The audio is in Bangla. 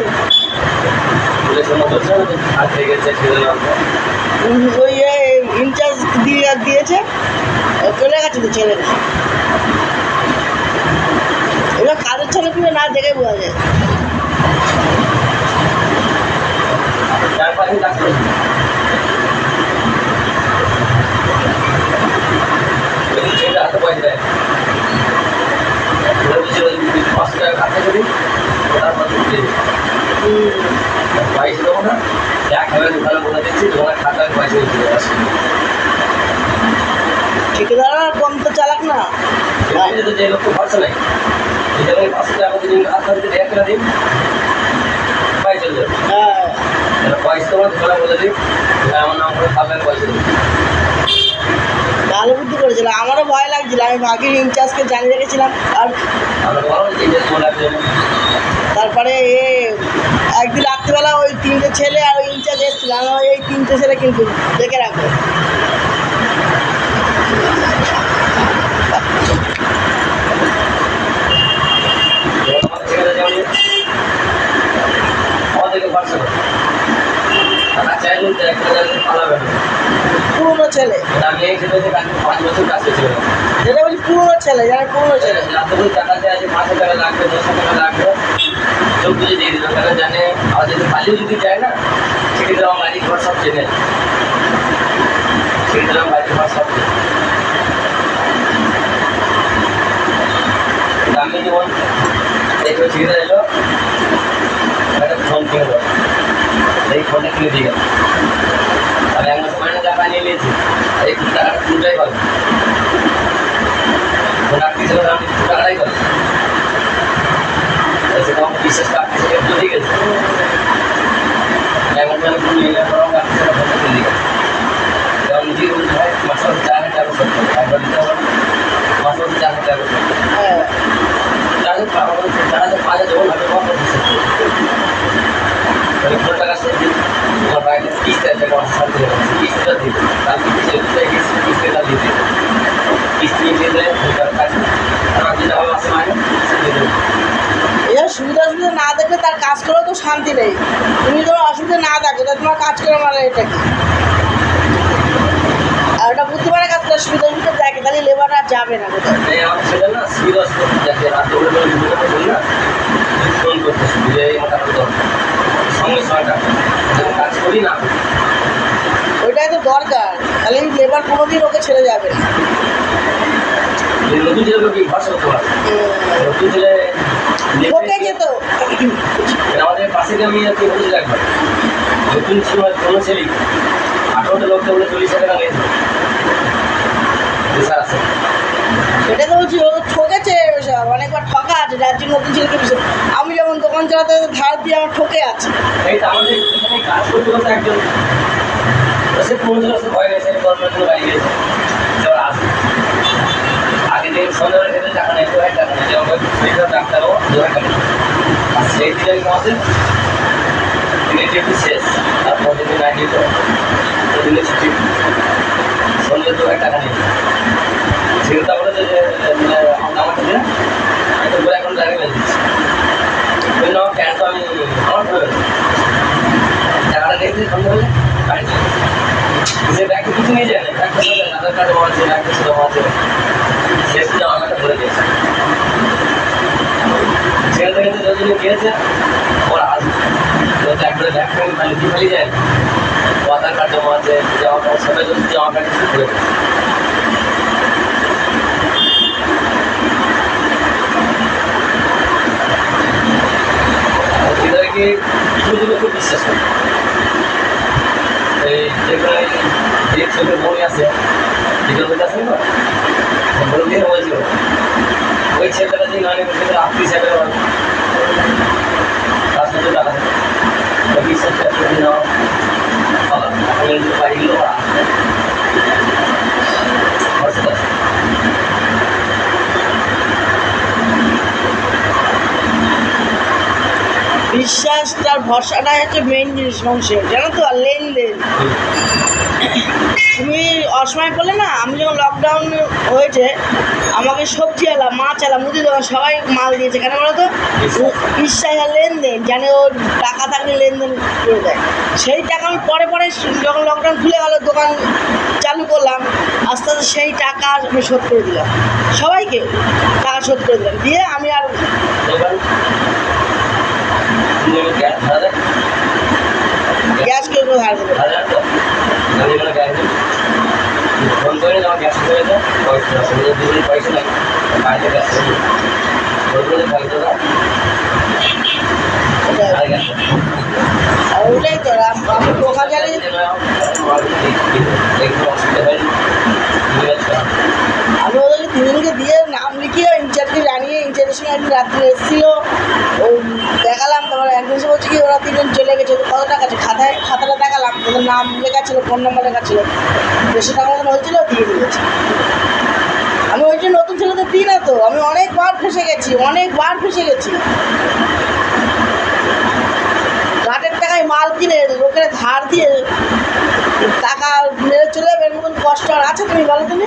দিচ্ছে। ওই ইনচার্জ দিয়েছে, চলে গেছে তো ছেলে। এবার কাজের ছেলে পুরো না দেখে বোঝা যায়। হাতে পয়সা দেয়, 500 টাকা খাতে করি, তারপর পয়সা দেবো না, 1,000 দোকানে বলে দিচ্ছি, তোমার খাতায় পয়সা দিতে আসে। ঠিকাদার কম তো চালাক না, যে লোক তো ভরসা নাই, এটা 500 টাকা দিন হাত ধরে 1 টাকা দিন পয়সা চলে যাবে। হ্যাঁ, পয়সা তোমার দোকানে বলে দিই, আমার নাম করে খাতায় পয়সা দেবো। ভালো বুদ্ধি করেছিল। আমারও ভয় লাগছিল, আমি আগের ইনচার্জকে জানিয়ে রেখেছিলাম। আর আমরা বলো যে তোমার লাগবে না। তারপরে একদিন রাত্রিবেলা ওই 3টে ছেলে আর ওই ইনচার্জ এসেছিল, আমার এই 3টে ছেলে কিন্তু দেখে রাখো। পুরনো ছেলে, যেটা বলছি পুরনো ছেলে, যারা পুরনো ছেলে। টাকা দেয়, 500 টাকা লাগবে, 200 টাকা লাগবে, সব কিছু দিয়ে দিল। তারা জানে, আর যদি পালিয়ে যদি যায় না, সেক্ষেত্রে আমার বাড়ির ঘর সব চেনে, সেক্ষেত্রে আমার বাড়ির ঘর সব চেনে। আমি যেমন দেখবে ছেড়ে এলো, একটা ফোন কিনে দেবো, এই ফোনটা কিনে দিয়ে গেল, আমি 1 মাস মাইনে টাকা নিয়ে নিয়েছি, এই টাকাটা পুরোটাই পাবো। ফোন আটকে আমি টাকাটাই পাবো, সেটা আমার বিশ্বাস কাটতে দিয়ে গেছে। এমন যেন নিয়ে গেল, কাটতে ফোনটা কিনে দিয়ে গেল। যেমন নিজেই বলতে হয়, মাসে 4,000 টাকা সত্য, একবার দিতে হবে, মাসে 4,000 টাকা সত্য। হ্যাঁ, তাদের পাওয়া যেমন হবে কোনো টাকা সে দিন, তোমার বাইরে কিস্তি আছে, শান্তি কিস্তিটা দিবে, তার কিস্তিটা দিতে, কিস্তি দিয়ে দেয় কাজ, তারা যেটা হবে মাসে মাইনে সে দিয়ে দেবে। এবার সুবিধা অসুবিধা না দেখলে তার কাজ করেও তো শান্তি নেই। তুমি যখন অসুবিধা না দেখো, তা তোমার কাজ করে মানে এটা কি? আর ওটা বুদ্ধিমানের কাজ করে সুবিধা অসুবিধা দেখে, তাহলে লেবার আর যাবে না কোথাও। আমার সেটা না সুবিধা দেখে, রাতে বলে বলি না, ফোন করতে সুবিধা আমার টাকা দরকার, সঙ্গে সঙ্গে টাকা কাজ করি না, ওইটাই তো দরকার, তাহলে লেবার কোনোদিন ওকে ছেড়ে যাবে না। নতুন ছেলেকে কি ভাষা করতে পারে, নতুন ছেলে ওকে যেত আমাদের পাশে আমি আর কি বলেছি একবার, নতুন ছিল কোনো ছেলে 18টা লোকটা বলে 40,000 টাকা নিয়েছে, পেশা আছে। সেটা তো বলছি, ও ঠকেছে, অনেকবার ঠকা আছে, যার জন্য নতুন ছেলেকে বিষয়। আমি যেমন দোকান চালাতে ধার দিয়ে আমার ঠকে আছে। এই তো আমাদের এখানে কাজ করতে করতে একজন সে 15 বছর ভয় গেছে, গভর্নমেন্ট জন্য বাড়ি গিয়েছে, এবার আসবে আগে দিন সন্ধ্যাবেলা খেতে টাকা নেই, 2,000 টাকা নেই, যেমন ডাক্তারও 2,000 টাকা, আর সেই দিন আমাদের দিনের ডিউটি শেষ, তারপর দিন নাইট ডিউটি, দিনের ছুটি, সন্ধ্যে 2,000 টাকা নেই। সেটা বলেছে যে আমার থেকে আমি তো বলে এখন লাগে বেঁধে দিচ্ছি, ওই আমার প্যান্ট তো আমি আমার ধরে টাকাটা দেখছি সন্ধ্যাবেলা বাড়ি সে ব্যাগকে কিছু নিয়ে যায় না, ব্যাগটা আধার কার্ড জমা আছে, ব্যাগ কিছু জমা আছে, শেষ জমা আমাকে ধরে দিয়েছে। সেখান থেকে তো যদি গিয়েছে ওরা আসবে, একবারে ব্যাগ ফ্যাগ খালি যায় না, ও আধার কার্ড জমা আছে, জামা কাপড় সবাই যদি জামা প্যান্ট কিছু করে দেয়। এদেরকে কিছু কিছু খুব বিশ্বাস করে, এই যেখানে যে ছেলের বই আছে, যেগুলো বই আছে না বই দিয়ে বলছিল, ওই ছেলেটা যে গানে সেটা 38,000 টাকা তার সাথে টাকা বিশ্বাস করে নেওয়া ভালো, আমি বাড়িগুলো বিশ্বাস তার ভরসাটাই হচ্ছে মেন জিনিস মানুষের, জানো তো। আর লেনদেন তুমি অসময় করলে না, আমি যখন লকডাউন হয়েছে আমাকে সবজি আলা, মাছ আলা, মুদি দোকান সবাই মাল দিয়েছে। কেন বলো তো? বিশ্বাস আর লেনদেন, জানে ওর টাকা থাকলে লেনদেন করে দেয়। সেই টাকা আমি পরে পরে যখন লকডাউন খুলে গেল, দোকান চালু করলাম, আস্তে আস্তে সেই টাকা আমি শোধ করে দিলাম, সবাইকে টাকা শোধ করে দিলাম, দিয়ে আমি আর এবার তুমি গ্যাস ভাড়া দেয় গ্যাস কেউ কেউ ধার দেবে। হাজার তো আমি এখানে গ্যাস দিই ফোন করে আমার গ্যাস হয়ে যায় পয়সা দুদিন পয়সা নাই বাইরে গ্যাস ওইগুলো পয়সা দাও আর গ্যাস আর ওটাই তো আমি দোকান চালিয়ে একটু অসুবিধা হয়নি আমি ওদেরকে তিনজনকে দিয়ে নাম লিখিয়ে ইনচার্জকে জানিয়ে, ইনচার্জের সঙ্গে একদিন রাত্রে এসেছিলো, ও দেখালাম। তারপরে একদিন এসে বলছে কি ওরা তিনজন চলে গেছে, তো কত টাকা আছে খাতাটা দেখালাম, ওদের নাম লেখা ছিল, ফোন নাম্বার লেখা ছিল, 200 টাকা মতন হয়েছিল, দিয়ে দিয়েছে। আমি ওই যে নতুন ছেলেদের দিই না তো, আমি অনেকবার ফেসে গেছি, অনেকবার ফেসে গেছি। ঘাটের টাকায় মাল কিনে লোকের ধার দিয়ে টাকা মেরে চলে যাবে, এর মতন কষ্ট আর আছে? তুমি বলো তুমি।